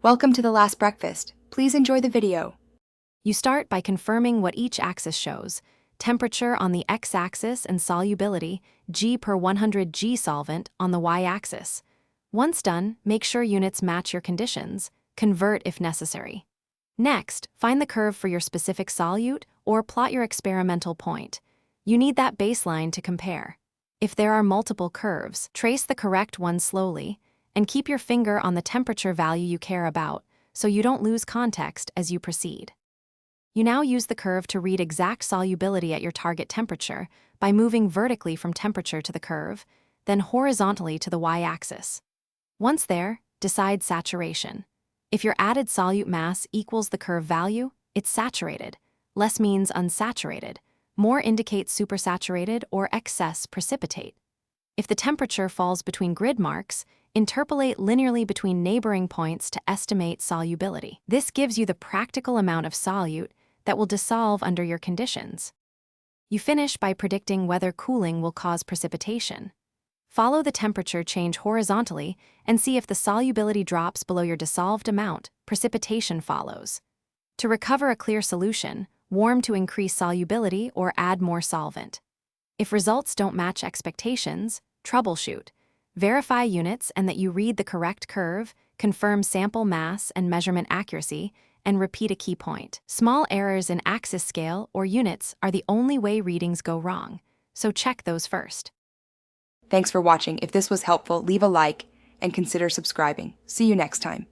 Welcome to the last breakfast. Please enjoy the video. You start by confirming what each axis shows: temperature on the x-axis and solubility, G per 100 G solvent, on the y-axis. Once done, make sure units match your conditions. Convert if necessary. Next, find the curve for your specific solute or plot your experimental point. You need that baseline to compare. If there are multiple curves, trace the correct one slowly, and keep your finger on the temperature value you care about so you don't lose context as you proceed. You now use the curve to read exact solubility at your target temperature by moving vertically from temperature to the curve, then horizontally to the y-axis. Once there, decide saturation. If your added solute mass equals the curve value, it's saturated. Less means unsaturated. More indicates supersaturated or excess precipitate. If the temperature falls between grid marks, interpolate linearly between neighboring points to estimate solubility. This gives you the practical amount of solute that will dissolve under your conditions. You finish by predicting whether cooling will cause precipitation. Follow the temperature change horizontally and see if the solubility drops below your dissolved amount, precipitation follows. To recover a clear solution, warm to increase solubility or add more solvent. If results don't match expectations, troubleshoot. Verify units and that you read the correct curve, confirm sample mass and measurement accuracy, and repeat a key point. Small errors in axis scale or units are the only way readings go wrong, so check those first. Thanks for watching. If this was helpful, leave a like and consider subscribing. See you next time.